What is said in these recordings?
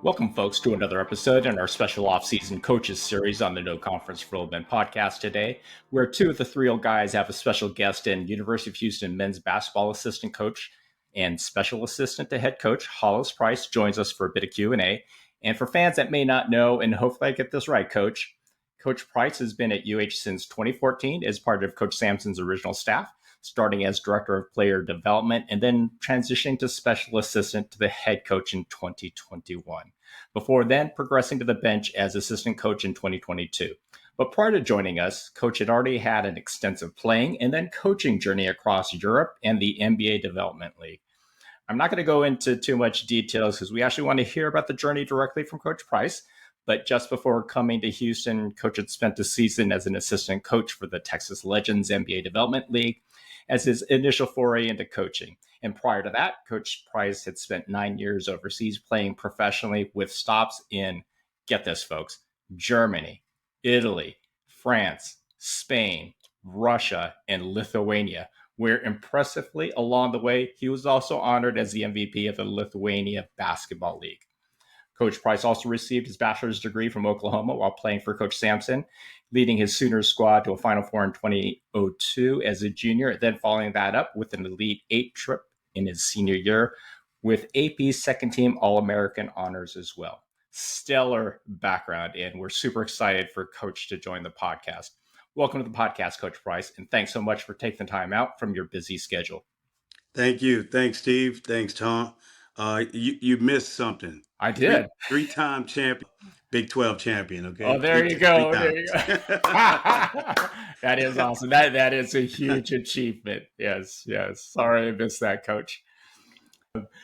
Welcome, folks, to another episode in our special offseason coaches series on the No Conference for Old Men podcast today, where two of the three old guys have a special guest in University of Houston men's basketball assistant coach and special assistant to head coach Hollis Price joins us for a bit of Q&A. And for fans that may not know, and hopefully I get this right, Coach Price has been at UH since 2014 as part of Coach Sampson's original staff, starting as director of player development and then transitioning to special assistant to the head coach in 2021. Before then, progressing to the bench as assistant coach in 2022. But prior to joining us, Coach had already had an extensive playing and then coaching journey across Europe and the NBA Development League. I'm not going to go into too much details because we actually want to hear about the journey directly from Coach Price. But just before coming to Houston, Coach had spent a season as an assistant coach for the Texas Legends NBA Development League as his initial foray into coaching. And prior to that, Coach Price had spent 9 years overseas playing professionally with stops in, get this, folks, Germany, Italy, France, Spain, Russia, and Lithuania, where impressively along the way, he was also honored as the MVP of the Lithuania Basketball League. Coach Price also received his bachelor's degree from Oklahoma while playing for Coach Sampson, leading his Sooners squad to a Final Four in 2002 as a junior, then following that up with an Elite Eight trip in his senior year with AP's second team All-American honors as well. Stellar background, and we're super excited for Coach to join the podcast. Welcome to the podcast, Coach Price, and thanks so much for taking the time out from your busy schedule. Thank you. Thanks, Steve. Thanks, Tom. You missed something. I did. Three-time champion, Big 12 champion. Okay. Oh, there you go. There you go. That is awesome. That is a huge achievement. Yes. Sorry I missed that, Coach.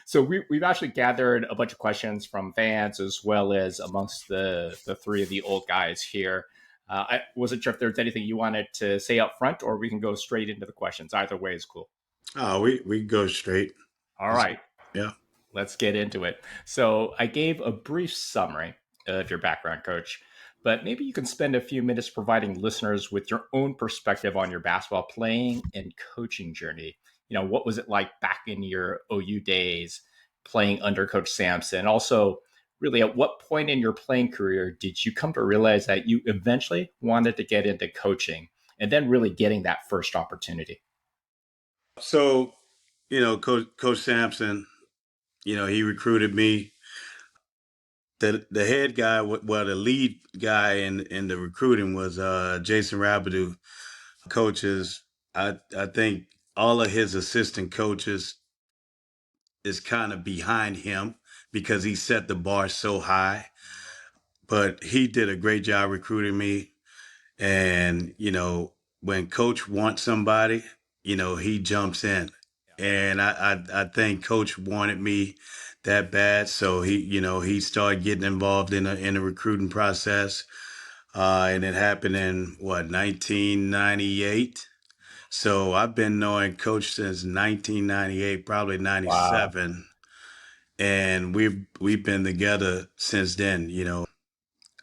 So we've actually gathered a bunch of questions from fans as well as amongst the three of the old guys here. I wasn't sure if there's anything you wanted to say up front, or we can go straight into the questions. Either way is cool. Oh, we go straight. All right. Yeah. Let's get into it. So I gave a brief summary of your background, Coach, but maybe you can spend a few minutes providing listeners with your own perspective on your basketball playing and coaching journey. You know, what was it like back in your OU days playing under Coach Sampson? Also, really, at what point in your playing career did you come to realize that you eventually wanted to get into coaching and then really getting that first opportunity? So, Coach Sampson, he recruited me. The head guy, the lead guy in the recruiting was Jason Rabideau. Coaches, I think all of his assistant coaches is kind of behind him because he set the bar so high. But he did a great job recruiting me. And, when Coach wants somebody, he jumps in. And I think Coach wanted me that bad. So he started getting involved in the recruiting process. And it happened in 1998. So I've been knowing Coach since 1998, probably 97. Wow. And we've been together since then.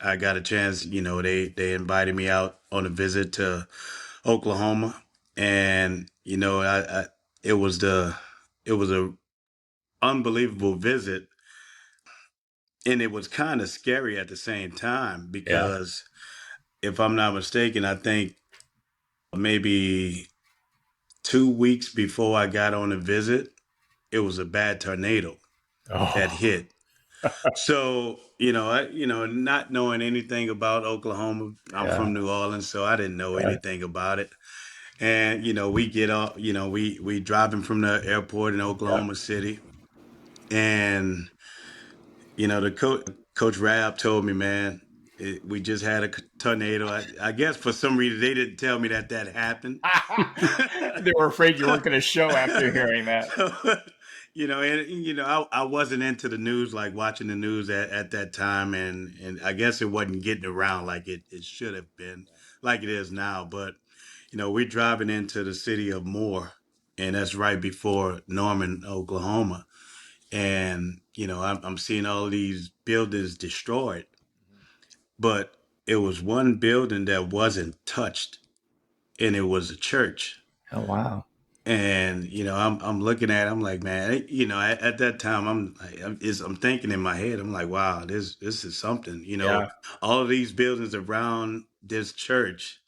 I got a chance, they invited me out on a visit to Oklahoma, and it was a unbelievable visit, and it was kind of scary at the same time because if I'm not mistaken, I think maybe 2 weeks before I got on the visit, it was a bad tornado that hit. So, not knowing anything about Oklahoma, I'm from New Orleans, so I didn't know anything about it. And, we get off, we driving from the airport in Oklahoma City. And, the Coach Rab told me, man, we just had a tornado. I guess for some reason they didn't tell me that happened. They were afraid you weren't going to show after hearing that. I wasn't into the news, like watching the news at that time, and I guess it wasn't getting around like it should have been, like it is now. But we're driving into the city of Moore, and that's right before Norman, Oklahoma, and I'm seeing all these buildings destroyed, but it was one building that wasn't touched, and it was a church. Oh wow! And I'm looking at it, I'm like, man, at that time, I'm thinking in my head, I'm like, wow, this is something. Yeah. All of these buildings around this church,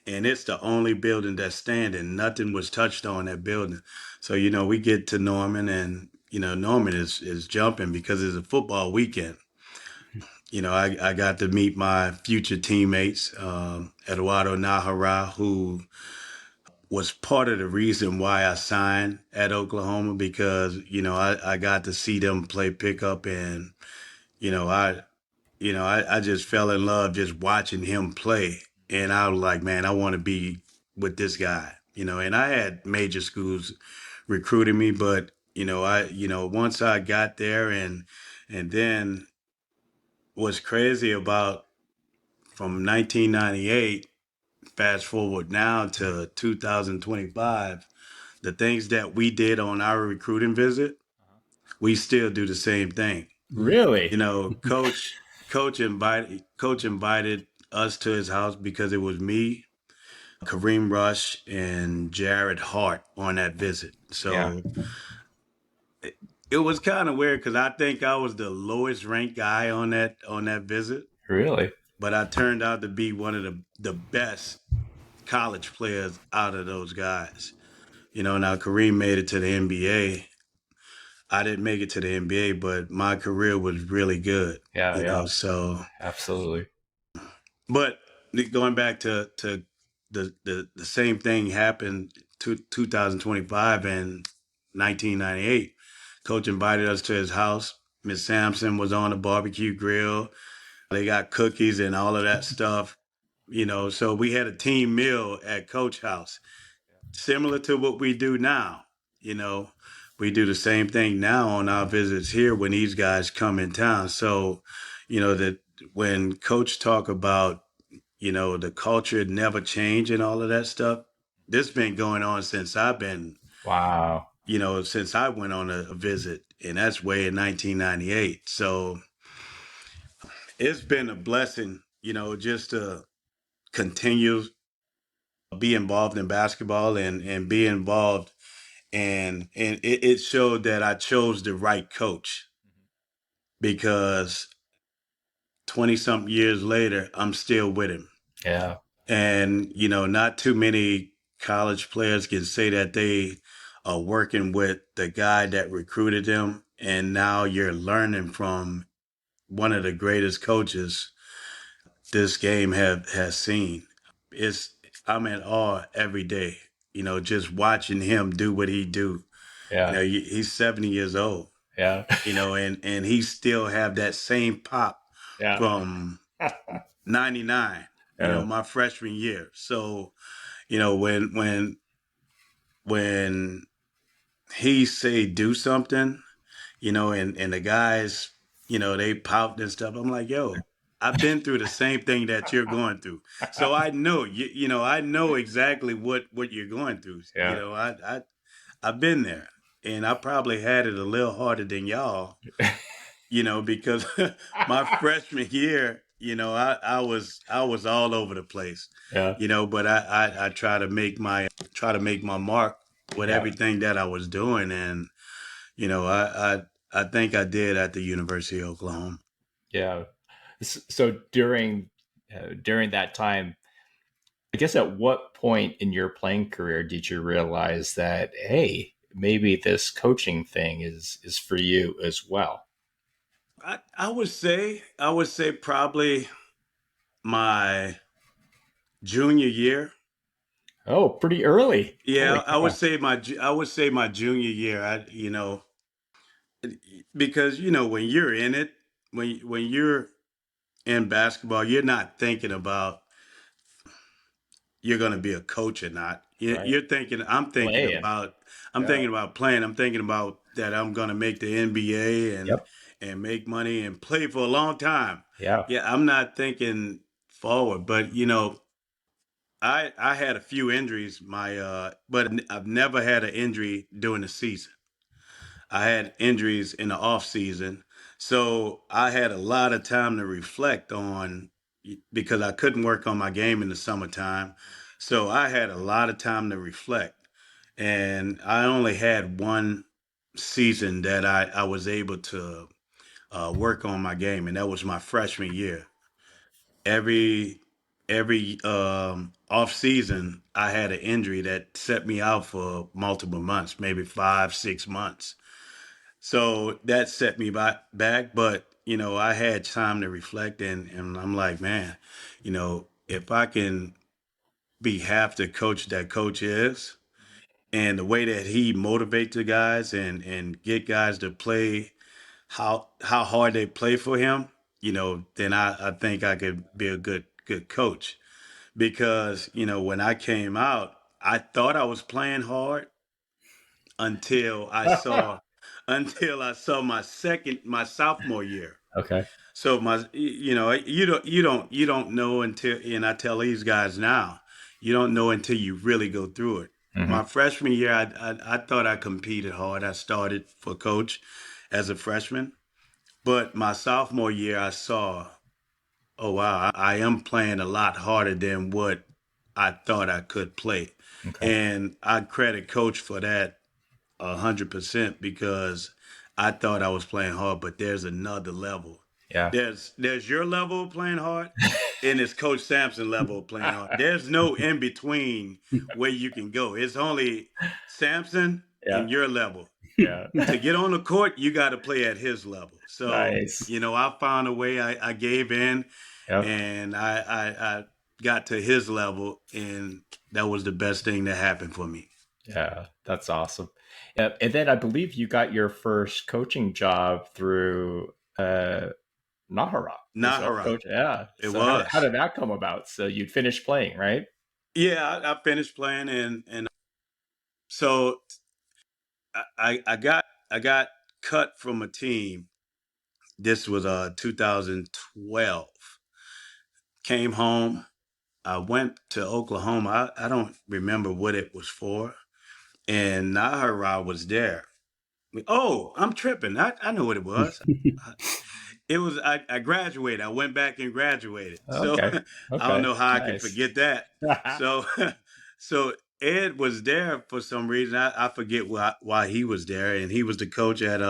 and it's the only building that's standing. Nothing was touched on that building. So we get to Norman, and Norman is jumping because it's a football weekend. I got to meet my future teammates, Eduardo Nahara, who was part of the reason why I signed at Oklahoma, because I got to see them play pickup, and you know I I just fell in love just watching him play, and I was like, man, I want to be with this guy. And I had major schools recruiting me, but once I got there, and then what's crazy about, from 1998 fast forward now to 2025, the things that we did on our recruiting visit, we still do the same thing. Really? Coach invited us to his house because it was me, Kareem Rush, and Jared Hart on that visit. Yeah. So it was kind of weird because I think I was the lowest ranked guy on that visit, Really? but I turned out to be one of the best college players out of those guys. Now Kareem made it to the NBA. I didn't make it to the NBA, but my career was really good. Yeah. Yeah. So, Absolutely. but going back to the same thing happened to 2025 and 1998. Coach invited us to his house. Miss Sampson was on a barbecue grill. They got cookies and all of that stuff. So we had a team meal at Coach House, similar to what we do now. You know, we do the same thing now on our visits here when these guys come in town. So, that when Coach talk about, the culture never change and all of that stuff, this been going on since I've been, Wow. since I went on a visit, and that's way in 1998. So it's been a blessing, just to continue be involved in basketball, and be involved, and it showed that I chose the right coach, because 20 something years later I'm still with him. Yeah. And not too many college players can say that they are working with the guy that recruited them, and now you're learning from one of the greatest coaches this game has seen. It's I'm in awe every day, just watching him do what he do. Yeah. He's 70 years old, Yeah. and he still have that same pop Yeah. from 99, Yeah. my freshman year. So, when he say do something, and the guys, they pout and stuff, I'm like, yo, I've been through the same thing that you're going through. So I know, I know exactly what you're going through. Yeah. I've been there, and I probably had it a little harder than y'all, because my freshman year, I was all over the place, Yeah. but I try to make my mark with Yeah. everything that I was doing, and I think I did at the University of Oklahoma. Yeah. So during that time, I guess at what point in your playing career did you realize that, hey, maybe this coaching thing is for you as well? I would say probably my junior year. Oh, pretty early. Holy Yeah, I would cow. say my junior year. Because when you're in it, when you're in basketball, you're not thinking about you're going to be a coach or not. Right. You're thinking, I'm thinking Playing. about, I'm Yeah. thinking about playing. I'm thinking about that I'm going to make the NBA, and Yep. make money and play for a long time. Yeah. Yeah, I'm not thinking forward, but I had a few injuries, but I've never had an injury during the season. I had injuries in the off season, so I had a lot of time to reflect on, because I couldn't work on my game in the summertime. So I had a lot of time to reflect. and I only had one season that I was able to work on my game, and that was my freshman year. Every off season, I had an injury that set me out for multiple months, maybe 5, 6 months. So that set me back. But I had time to reflect, and I'm like, man, if I can be half the coach that coach is, and the way that he motivates the guys and get guys to play how hard they play for him, then I think I could be a good coach. Because when I came out, I thought I was playing hard until I saw my sophomore year. Okay. So you don't know until, and I tell these guys now, you don't know until you really go through it. Hmm. My freshman year, I thought I competed hard. I started for coach as a freshman, but my sophomore year, I saw, oh wow, I am playing a lot harder than what I thought I could play, Okay. and I credit coach for that 100% because I thought I was playing hard, but there's another level. Yeah. There's your level of playing hard, and it's Coach Sampson level of playing hard. There's no in between where you can go. It's only Sampson Yeah. and your level. Yeah. To get on the court, you got to play at his level. So, Nice. I found a way. I gave in, Yep. and I got to his level, and that was the best thing that happened for me. Yeah, that's awesome. And then I believe you got your first coaching job through Nahara. Was that Nahara, coach? Yeah. it So how was. did that come about? So you'd finished playing, right? Yeah, I finished playing, and so I got cut from a team. This was 2012. Came home. I went to Oklahoma. I don't remember what it was for, and Nahara was there. Oh, I'm tripping. I know what it was. I- It was I graduated. I went back and graduated. So Okay. I don't Okay. know how I can Nice. forget that. So so Ed was there for some reason. I forget why he was there, and he was the coach at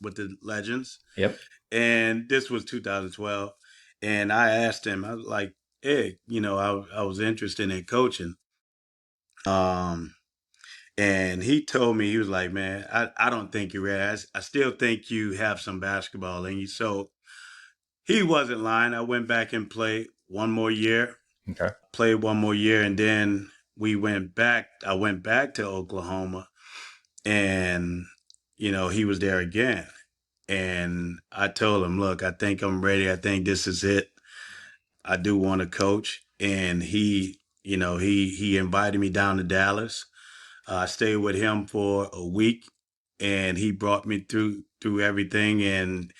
with the Legends. Yep. And this was 2012. And I asked him, I was like, Ed, I was interested in coaching. Um and he told me, he was like, man, I don't think you're ready. I still think you have some basketball in you. So he wasn't lying. I went back and played one more year, Okay. and then we went back. I went back to Oklahoma, and he was there again. And I told him, look, I think I'm ready. I think this is it. I do want to coach. And he invited me down to Dallas. I stayed with him for a week, and he brought me through everything. And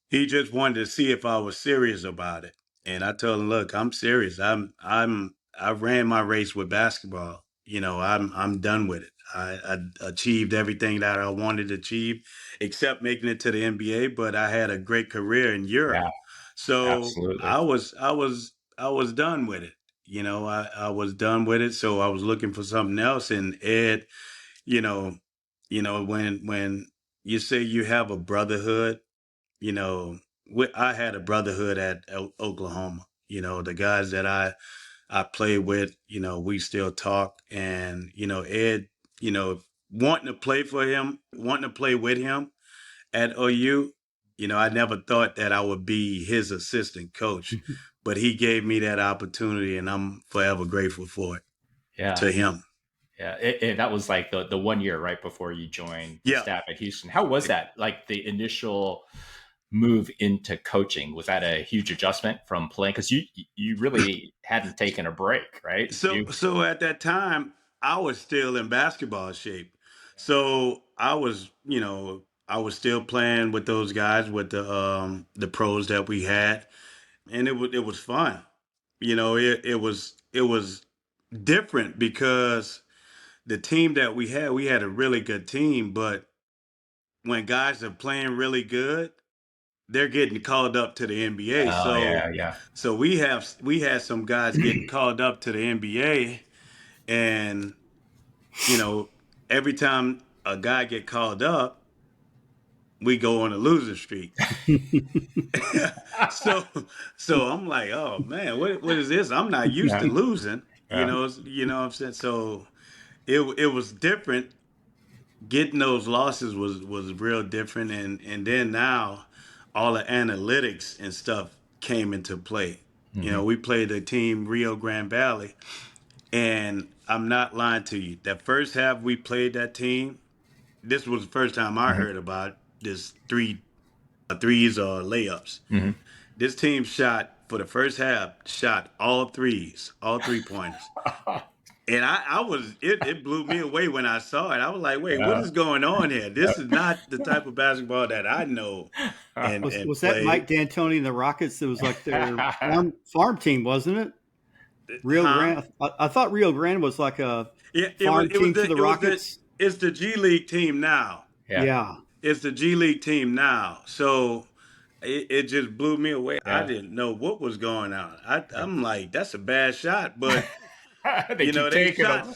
he just wanted to see if I was serious about it. And I told him, look, I'm serious. I ran my race with basketball. I'm done with it. I achieved everything that I wanted to achieve, except making it to the NBA. But I had a great career in Europe, Yeah, so absolutely. I was done with it. I was done with it. So I was looking for something else. And Ed, you know, when you say you have a brotherhood, you know, I had a brotherhood at Oklahoma. The guys that I played with, we still talk, and Ed, you know, wanting to play for him, wanting to play with him at OU. I never thought that I would be his assistant coach, but he gave me that opportunity, and I'm forever grateful for it Yeah. to him. Yeah. That was like the 1 year right before you joined the Yeah. staff at Houston. How was that? Like the initial move into coaching, was that a huge adjustment from playing? Because you really hadn't taken a break, right? So at that time, I was still in basketball shape. So I was still playing with those guys, with the pros that we had, and it was fun. It was different because the team that we had a really good team, but when guys are playing really good, they're getting called up to the NBA. Oh So yeah, yeah. so we had some guys getting called up to the NBA, and you know, every time a guy get called up, we go on a losing streak. so so I'm like, oh man, what is this? I'm not used to Yeah. losing, Yeah. you know what I'm saying? So it was different. Getting those losses was real different, and then now all the analytics and stuff came into play. You Hmm. know, we played a team Rio Grande Valley, and I'm not lying to you. That first half we played that team, this was the first time I Hmm. heard about this threes or layups. Hmm. This team shot for the first half, shot all threes, all 3 pointers. And I was it blew me away when I saw it. I was like, wait, what Yeah. is going on here? This is not the type of basketball that I know and Was that play. Mike D'Antoni and the Rockets? It was like their farm team, wasn't it? Rio Huh? Grande. I thought Rio Grande was like a Yeah, farm team to the it was the Rockets. it's the G League team now. Yeah. Yeah. It's the G League team now. So it just blew me away. I Yeah. didn't know what was going on. I'm like, that's a bad shot, but They keep taking them.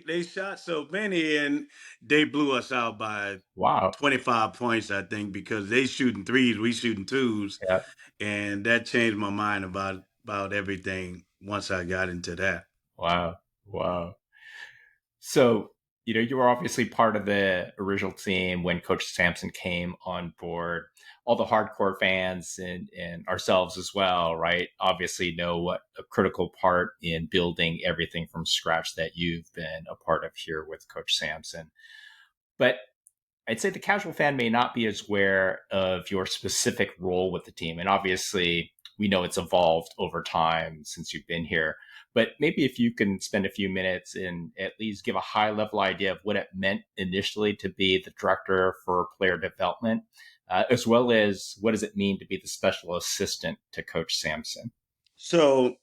they shot so many, and they blew us out by Wow. 25 points, I think, because they shooting threes, we shooting twos, Yeah. and that changed my mind about everything once I got into that. Wow. Wow. So, you were obviously part of the original team when Coach Sampson came on board. All the hardcore fans and ourselves as well, right? Obviously know what a critical part in building everything from scratch that you've been a part of here with Coach Sampson. But I'd say the casual fan may not be as aware of your specific role with the team. And obviously, we know it's evolved over time since you've been here. But maybe if you can spend a few minutes and at least give a high level idea of what it meant initially to be the director for player development, as well as what does it mean to be the special assistant to Coach Sampson? So,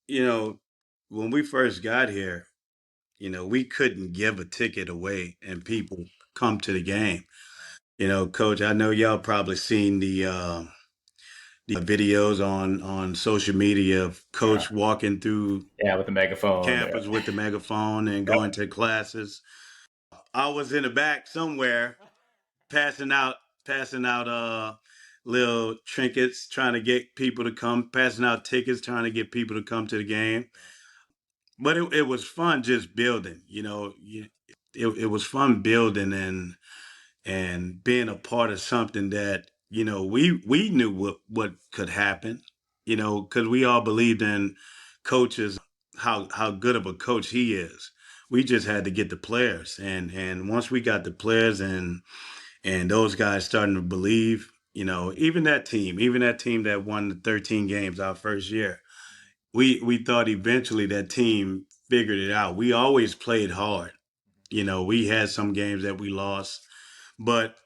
you know, when we first got here, we couldn't give a ticket away and people come to the game. Coach, I know y'all probably seen the videos on social media of Yeah, Coach walking through yeah, with the megaphone there. campus with the megaphone and Yep. going to classes. I was in the back somewhere passing out passing out little trinkets, trying to get people to come, passing out tickets, trying to get people to come to the game. But it was fun just building, it was fun building and being a part of something that we knew what could happen, because we all believed in coaches, how good of a coach he is. We just had to get the players, and once we got the players and those guys starting to believe, even that team that won the 13 games our first year, we thought eventually that team figured it out. We always played hard. We had some games that we lost, but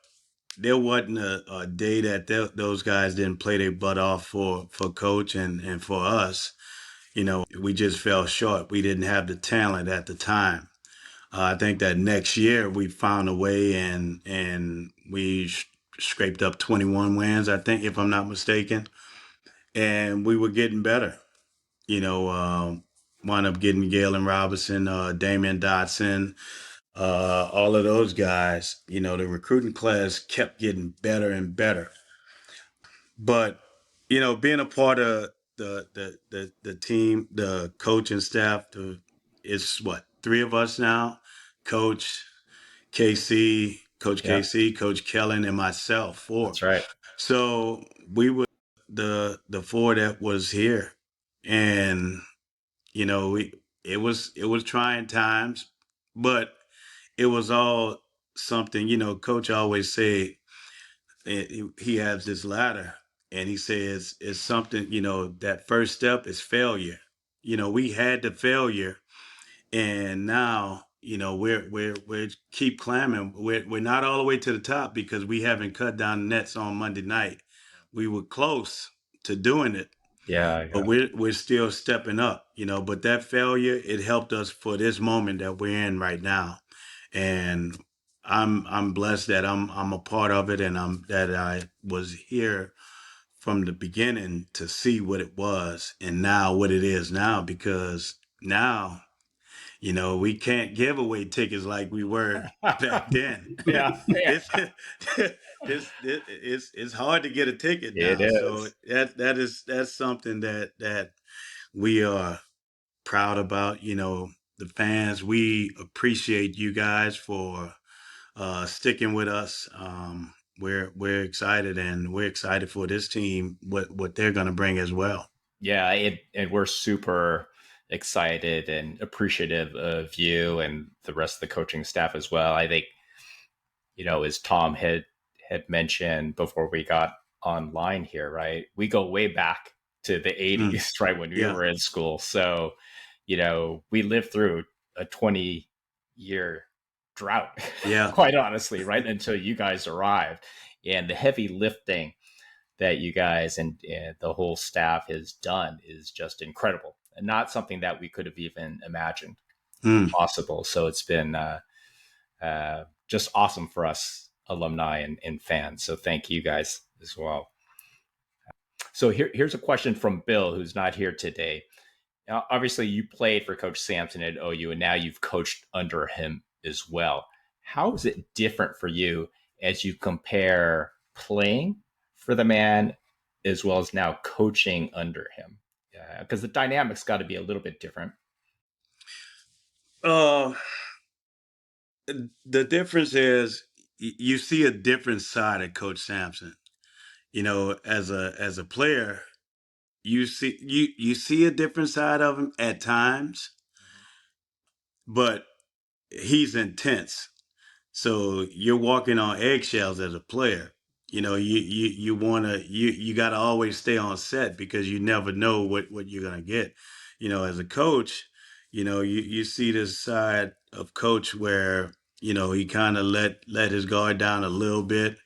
there wasn't a day that those guys didn't play their butt off for coach and for us. We just fell short. We didn't have the talent at the time. I think that next year we found a way and we scraped up 21 wins, I think, if I'm not mistaken, and we were getting better. You know, wound up getting Galen Robinson, Damian Dotson, all of those guys. The recruiting class kept getting better and better. But being a part of the team, the coaching staff, it's what, three of us now: Coach Coach Yeah, KC, Coach Kellen, and myself. Four. that's right. So we were the four that was here, and we it was trying times, but it was all something. Coach always say, he has this ladder, and he says it's something. That first step is failure. We had the failure, and now we're keep climbing. We're not all the way to the top because we haven't cut down the nets on Monday night. We were close to doing it, Yeah, but yeah. we're still stepping up. But that failure, it helped us for this moment that we're in right now, and I'm blessed that I'm a part of it, and I was here from the beginning to see what it was and now what it is now, because now We can't give away tickets like we were back then. Yeah, yeah. it's, it's hard to get a ticket It now. So is. that's something that we are proud about. The fans, we appreciate you guys for sticking with us. We're excited, and we're excited for this team, what they're going to bring as well. Yeah, and we're super excited and appreciative of you and the rest of the coaching staff as well. I think, as Tom had mentioned before we got online here, right? We go way back to the 80s, right, when we Yeah. were in school. So, we lived through a 20-year drought, Yeah. quite honestly, right, until you guys arrived. And the heavy lifting that you guys and the whole staff has done is just incredible, and not something that we could have even imagined possible. So it's been just awesome for us alumni and fans. So thank you guys as well. So here's a question from Bill, who's not here today. Now, obviously, you played for Coach Sampson at OU, and now you've coached under him as well. How is it different for you as you compare playing for the man as well as now coaching under him? Because the dynamics got to be a little bit different. The difference is you see a different side of Coach Sampson. As a player, you see a different side of him at times, but he's intense. So you're walking on eggshells as a player. You wanna you gotta always stay on set because you never know what you're gonna get. As a coach, you see this side of coach where, he kind of let his guard down a little bit,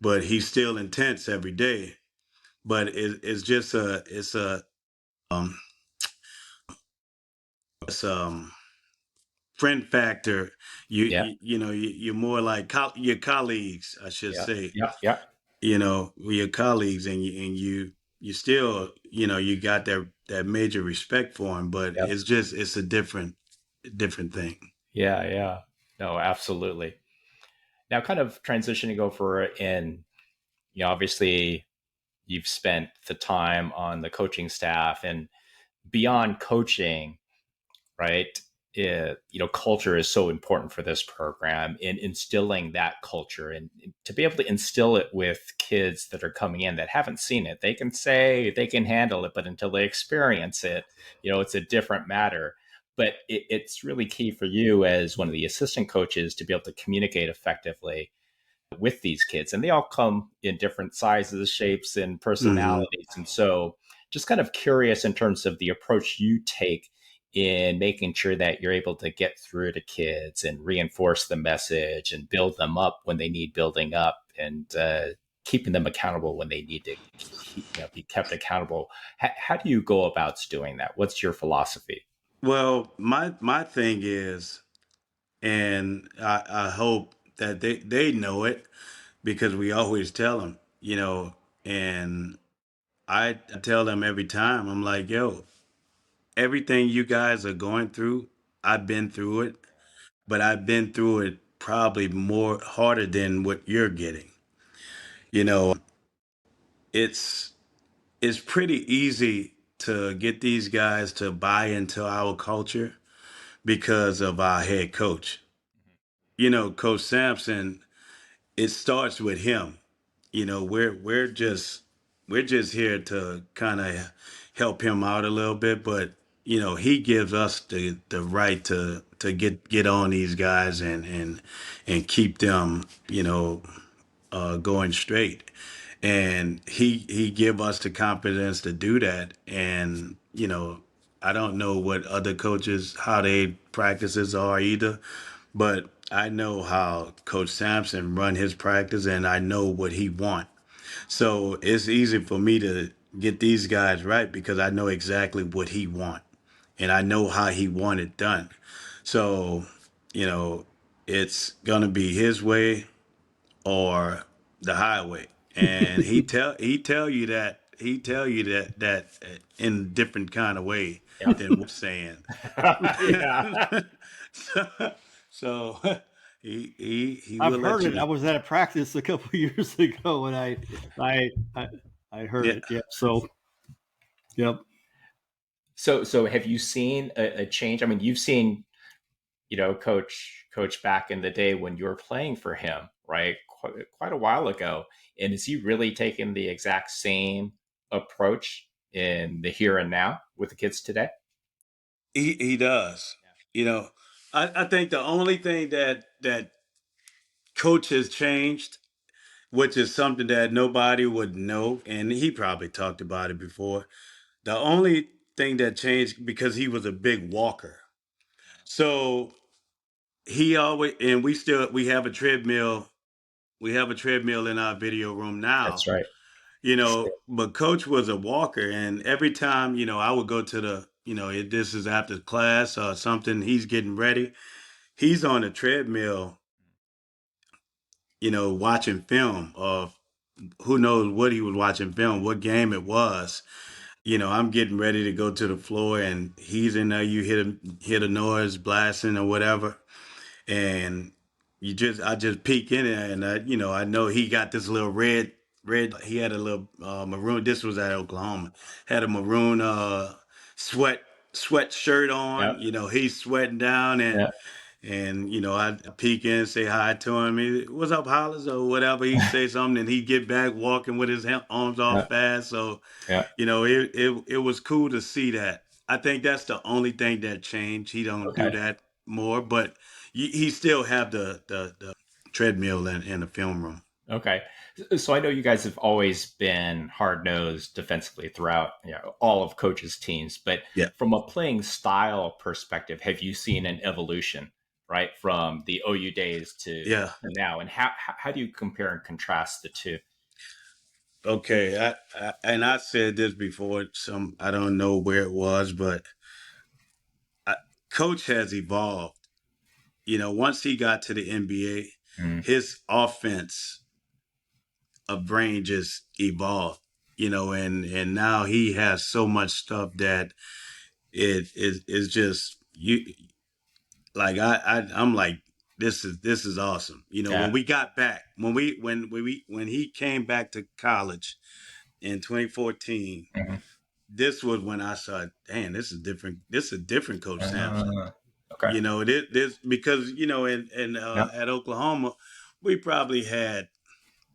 but he's still intense every day. But it's just um it's friend factor. Yeah, You're more like your colleagues, I should yeah, say. yeah, yeah. With your colleagues, and you still, you got that major respect for him, but Yep. it's a different thing. Yeah, yeah. No, absolutely. Now, kind of transitioning over in, obviously you've spent the time on the coaching staff and beyond coaching, right? Culture is so important for this program in instilling that culture and to be able to instill it with kids that are coming in that haven't seen it. They can say they can handle it, but until they experience it, it's a different matter. But it's really key for you as one of the assistant coaches to be able to communicate effectively with these kids. And they all come in different sizes, shapes, and Hmm. personalities. And so just kind of curious in terms of the approach you take in making sure that you're able to get through to kids and reinforce the message and build them up when they need building up and keeping them accountable when they need to be kept accountable. How do you go about doing that? What's your philosophy? Well, my thing is, and I hope that they know it because we always tell them, and I tell them every time. I'm like, yo, everything you guys are going through, I've been through it, but I've been through it probably more harder than what you're getting. You know, it's it's pretty easy to get these guys to buy into our culture because of our head coach. Coach Sampson, it starts with him. We're just here to kind of help him out a little bit, but he gives us the right to get on these guys and keep them going straight, and he give us the confidence to do that. And I don't know what other coaches how they practices are either, but I know how Coach Sampson run his practice, and I know what he want. So it's easy for me to get these guys right because I know exactly what he want, and I know how he want it done. So, you know, it's gonna be his way or the highway. And he tell you that in a different kind of way Yeah. than what I'm saying. Yeah. So he I've will let heard you it. I know. was at a practice a couple of years ago, and I I heard Yeah. it. Yeah. So, yep. So have you seen a change? I mean, you've seen, coach back in the day when you were playing for him, right? Quite a while ago. And is he really taking the exact same approach in the here and now with the kids today? He does. You know, I think the only thing that coach has changed, which is something that nobody would know, and he probably talked about it before. The only thing that changed because he was a big walker. So he always, and we have a treadmill. We have a treadmill in our video room now. That's right. But coach was a walker, and every time, I would go to this is after class or something, he's getting ready. He's on a treadmill, watching film of who knows what he was watching film, what game it was. I'm getting ready to go to the floor, and he's in there. You hear a noise blasting or whatever, and I just peek in there, and I know he got this little red. He had a little maroon. This was at Oklahoma. Had a maroon sweat shirt on. Yeah. He's sweating down, Yeah. and I peek in, say hi to him. What's up, Hollis, or whatever. He'd say something, and he'd get back walking with his arms all Yeah. fast. So Yeah. it was cool to see that. I think that's the only thing that changed. He don't do Okay. that more, but he still have the treadmill in the film room. Okay. So I know you guys have always been hard nosed defensively throughout, all of coach's teams, but Yeah. from a playing style perspective, have you seen an evolution, right, from the OU days Yeah. to now? And how do you compare and contrast the two? Okay. And I said this before. I don't know where it was, but Coach has evolved. Once he got to the NBA, Mm, his offense brain just evolved. And now he has so much stuff that it is just you. Like I'm like, this is awesome. When yeah. we got back, when he came back to college in 2014, Mhm. this was when I saw, damn, this is different. This is a different Coach Sampson. Okay. This because in Yeah. at Oklahoma, we probably had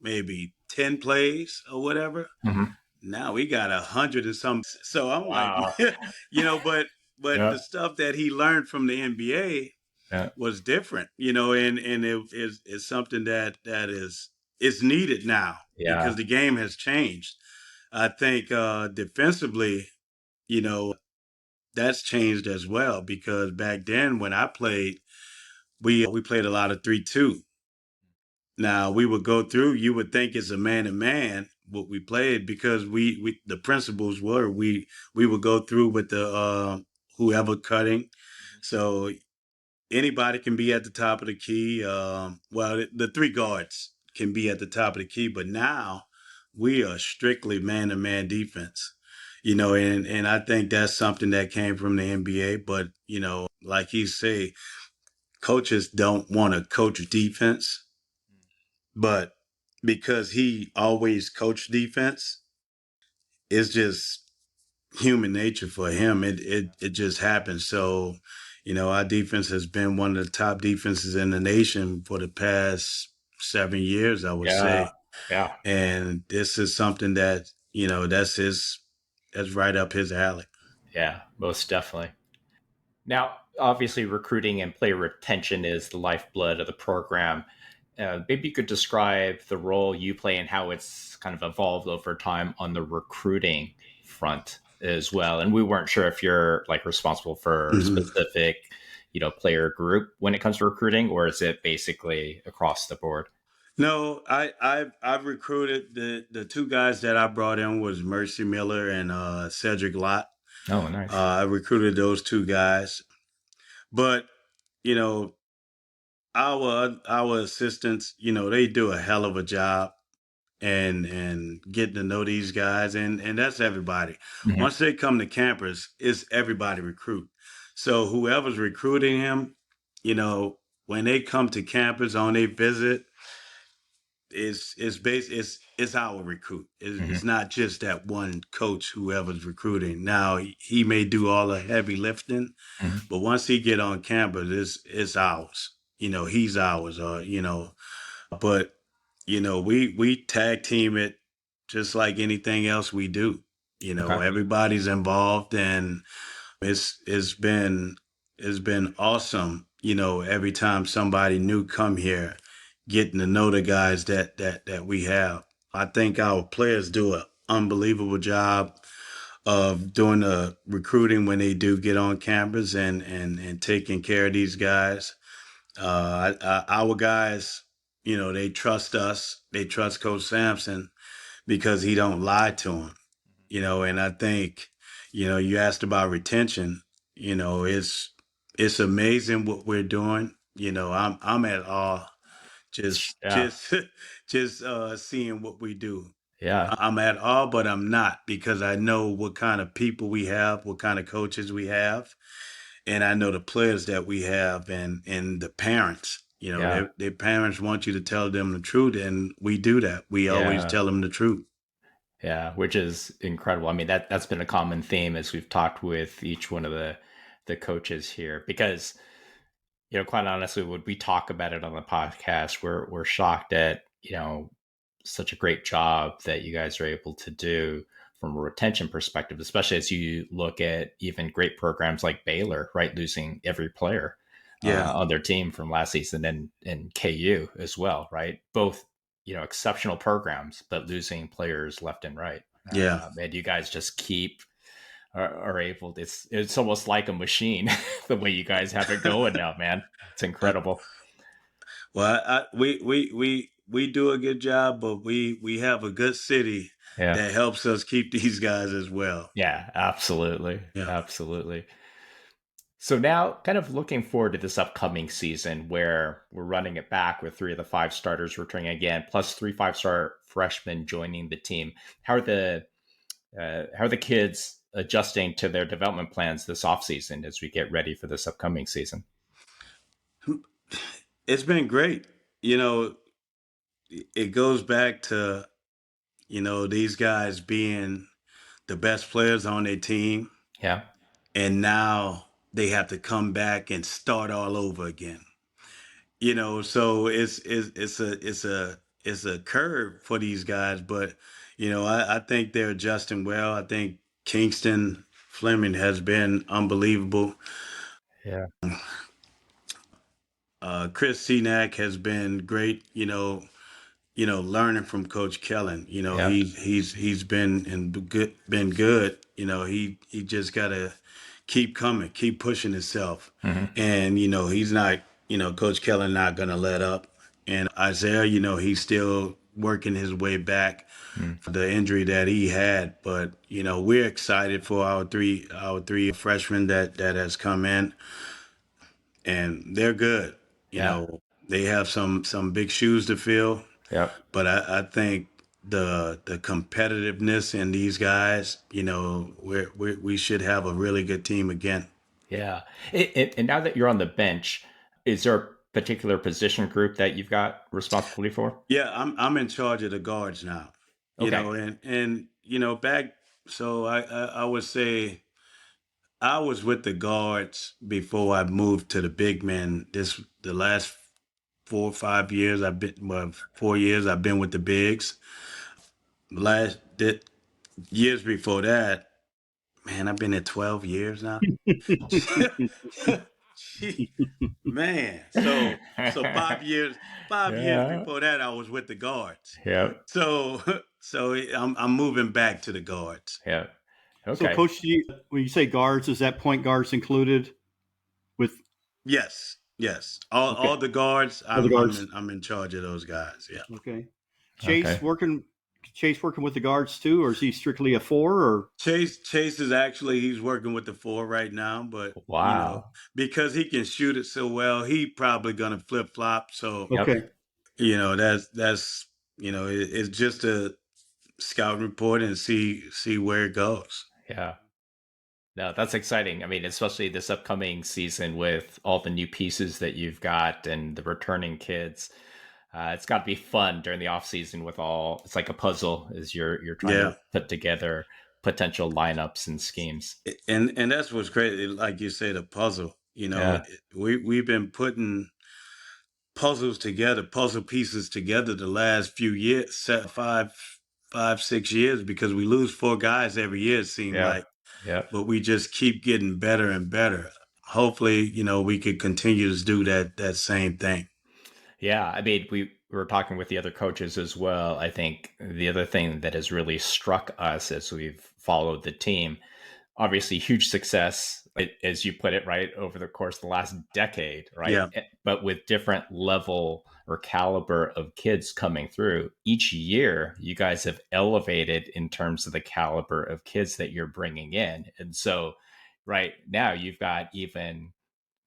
maybe 10 plays or whatever. Mhm. Now we got 100 and some. So I'm like, Wow. but the Yeah. stuff that he learned from the NBA Yeah. was different, and it is something that is needed now Yeah. because the game has changed. I think defensively, you know, that's changed as well because back then when I played, we played a lot of 3-2. Now we would go through. You would think it's a man to man what we played because we the principles were we would go through with the whoever cutting. So anybody can be at the top of the key. Well, the three guards can be at the top of the key, but now we are strictly man to man defense. And I think that's something that came from the NBA. But like you say, coaches don't want to coach defense but because he always coached defense, it's just human nature for him. It just happens. So, our defense has been one of the top defenses in the nation for the past 7 years, I would Yeah. say. Yeah. And this is something that, that's right up his alley. Yeah. Most definitely. Now, obviously, recruiting and player retention is the lifeblood of the program. Maybe you could describe the role you play and how it's kind of evolved over time on the recruiting front as well. And we weren't sure if you're like responsible for a Mhm. specific, player group when it comes to recruiting, or is it basically across the board? No, I've recruited the two guys that I brought in was Mercy Miller and Cedric Lott. Oh, nice. I recruited those two guys, but you know our assistants, they do a hell of a job and getting to know these guys, and that's everybody. Mhm. Once they come to campus, it's everybody recruit. So whoever's recruiting him, when they come to campus on a visit, it's our recruit. It's not just that one coach whoever's recruiting. Now he may do all the heavy lifting, but once he get on campus, it's ours. He's ours. But we tag team it just like anything else we do. Okay. Everybody's involved, and it's been awesome. Every time somebody new come here, getting to know the guys that we have. I think our players do an unbelievable job of doing the recruiting when they do get on campus and taking care of these guys. Our guys, they trust us. They trust Coach Sampson because he don't lie to them. And I think, you asked about retention. It's amazing what we're doing. I'm at awe just Yeah. just just seeing what we do. Yeah. I'm at awe, but I'm not, because I know what kind of people we have, what kind of coaches we have, and I know the players that we have, and the parents. Yeah. Their parents want you to tell them the truth, and we do that. We always Yeah. tell them the truth. Yeah, which is incredible. I mean, that's been a common theme as we've talked with each one of the coaches here, because quite honestly, when we talk about it on the podcast, we're shocked at such a great job that you guys are able to do from a retention perspective, especially as you look at even great programs like Baylor, right, losing every player Yeah, on their team from last season, and KU as well, right? Both exceptional programs, but losing players left and right. yeah. And you guys just keep are able. It's almost like a machine the way you guys have it going now, man. It's Uh, incredible. well, we do a good job, but we have a good city Yeah. that helps us keep these guys as well. Yeah, absolutely. Yeah. Absolutely. So now, kind of looking forward to this upcoming season where we're running it back with 3 of the 5 starters returning again, plus 3 5-star freshmen joining the team. How are the kids adjusting to their development plans this offseason as we get ready for this upcoming season? It's been great. You know, it goes back to, these guys being the best players on their team, Yeah. and now they have to come back and start all over again. So it's a curve for these guys, but I think they're adjusting well. I think Kingston Fleming has been unbelievable. Yeah. Chris Cenac has been great. Learning from Coach Kellen. Yeah. He's been good. He just gotta keep coming, keep pushing himself, Hmm. and he's not. Coach Kellen not gonna let up. And Isaiah, he's still working his way back from the injury that he had. But we're excited for our three freshmen that has come in, and they're good. Yeah. They have some big shoes to fill, Yeah. but I think the competitiveness in these guys, we should have a really good team again. Yeah. And now that you're on the bench, is there a particular position group that you've got responsibility for? Yeah, I'm in charge of the guards now. Okay. And back, so I would say I was with the guards before I moved to the big men. The last 4 or 5 years I've been, well, 4 years I've been with the bigs. Years before that, man, I've been there 12 years now. Gee, man. So 5 years, 5 years Yeah. before that, I was with the guards. Yeah. So so I'm moving back to the guards. Yeah. So, Okay. Coach, when you say guards, is that point guards included with? Yes, yes. All Okay, the guards, other guards. I'm in charge of those guys. Yeah. Okay, Okay. Chase working with the guards too, or is he strictly a 4? Or Chase is actually, he's working with the four right now, but Wow. because he can shoot it so well, he probably gonna flip flop. So Yep. okay, that's it's just a scouting report and see where it goes. Yeah. No, that's exciting. I mean, especially this upcoming season with all the new pieces that you've got and the returning kids. It's got to be fun during the off season with all. It's like a puzzle as you're trying Yeah. to put together potential lineups and schemes. And that's what's great. Like you say, the puzzle. Yeah, We've been putting puzzles together, puzzle pieces together the last few years, 6 years, because we lose 4 guys every year, it seemed yeah, like, yeah. but we just keep getting better and better. Hopefully, we could continue to do that same thing. Yeah, I mean, we were talking with the other coaches as well. I think the other thing that has really struck us as we've followed the team, obviously huge success, as you put it, right, over the course of the last decade, right? Yeah. But with different level or caliber of kids coming through each year, you guys have elevated in terms of the caliber of kids that you're bringing in. And so right now you've got even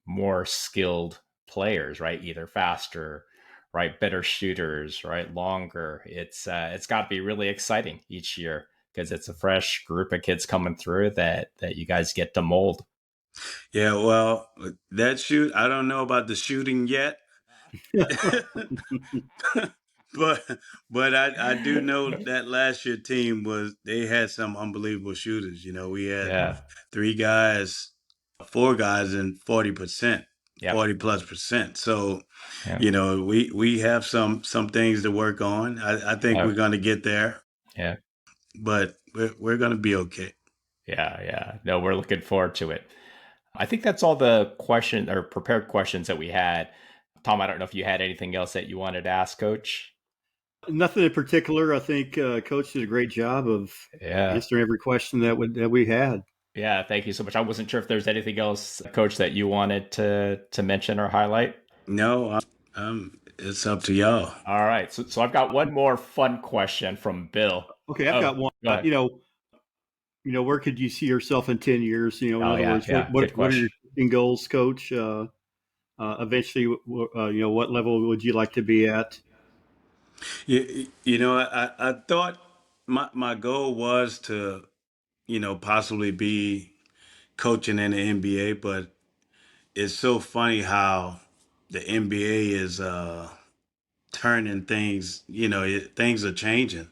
more skilled players, right? Either faster, right? Better shooters, right? Longer. It's got to be really exciting each year because it's a fresh group of kids coming through that you guys get to mold. Yeah, well, I don't know about the shooting yet. but I do know that last year team they had some unbelievable shooters. We had Yeah. 3 guys, 4 guys in 40%, Yep. 40+%. So, Yeah. we have some things to work on. I think Oh, we're gonna get there, yeah. but we're gonna be okay. Yeah. Yeah. No, we're looking forward to it. I think that's all the question or prepared questions that we had. Tom, I don't know if you had anything else that you wanted to ask Coach. Nothing in particular. I think Coach did a great job of Yeah. answering every question that we had. Yeah, thank you so much. I wasn't sure if there's anything else, Coach, that you wanted to mention or highlight. No, it's up to y'all. All right, so I've got one more fun question from Bill. Okay, I've Oh, got one. go ahead. Where could you see yourself in 10 years? In Oh other yeah, words, yeah, good what are your question. shooting goals, Coach? Eventually, what level would you like to be at? I thought my goal was to, possibly be coaching in the NBA, but it's so funny how the NBA is turning things, things are changing.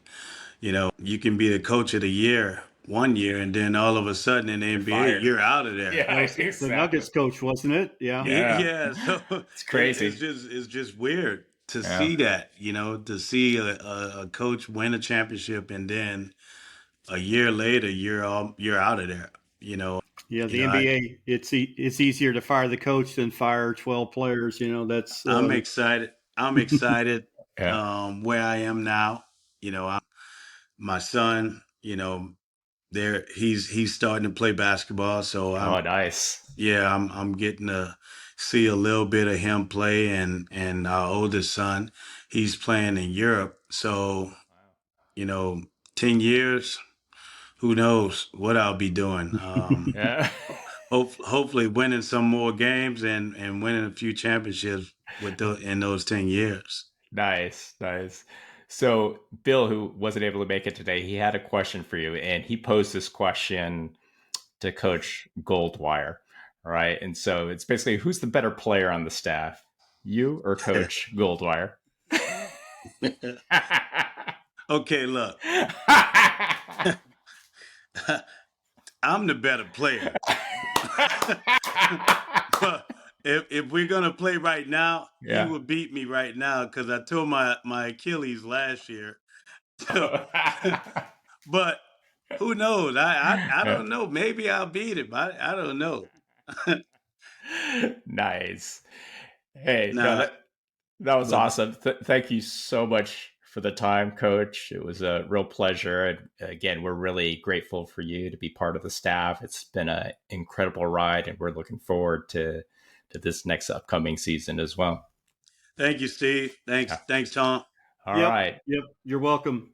You can be the coach of the year one year, and then all of a sudden in the You're NBA, fired. you're out of there. Yeah, That was the exactly. Nuggets coach, wasn't it? Yeah. Yeah, Yeah, so it's it's crazy. just weird to Yeah, see that, to see a coach win a championship and then a year later you're out of there. Yeah, You the know, I NBA, it's easier to fire the coach than fire 12 players. That's I'm excited. I'm excited yeah. where I am now. My son, there he's starting to play basketball, so Oh, nice. I'm getting to see a little bit of him play, and our oldest son, he's playing in Europe. So, you know, 10 years, who knows what I'll be doing. Yeah. Hopefully winning some more games and winning a few championships in those 10 years. Nice, nice. So, Bill, who wasn't able to make it today, he had a question for you, and he posed this question to Coach Goldwire. All right. And so it's basically who's the better player on the staff, you or Coach Goldwire? Okay, look, I'm the better player. But if we're gonna play right now, he Yeah. would beat me right now because I tore my Achilles last year. So, but who knows? I Yeah. don't know. Maybe I'll beat him. I don't know. Nice. Hey, no, Nah, that was but awesome. Thank you so much for the time, Coach. It was a real pleasure. And again, we're really grateful for you to be part of the staff. It's been an incredible ride, and we're looking forward to this next upcoming season as well. thank you, Steve. Yeah. Thanks, Tom. All Yep. right. Yep. You're welcome.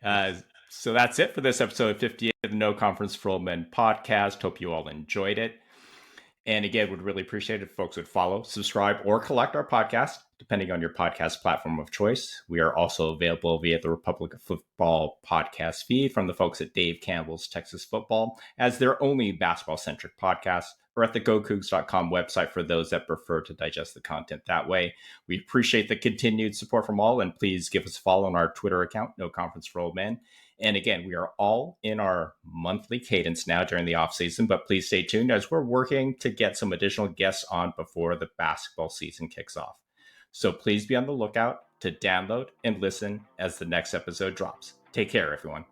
Uh, so that's it for this episode 58 of the No Conference for Old Men podcast. Hope you all enjoyed it. And again, would really appreciate it if folks would follow, subscribe, or collect our podcast depending on your podcast platform of choice. We are also available via the Republic of Football podcast feed from the folks at Dave Campbell's Texas Football as their only basketball-centric podcast, or at the GoCoogs.com website for those that prefer to digest the content that way. We appreciate the continued support from all, and please give us a follow on our Twitter account, No Conference for Old Men. And again, we are all in our monthly cadence now during the offseason, but please stay tuned as we're working to get some additional guests on before the basketball season kicks off. So please be on the lookout to download and listen as the next episode drops. Take care, everyone.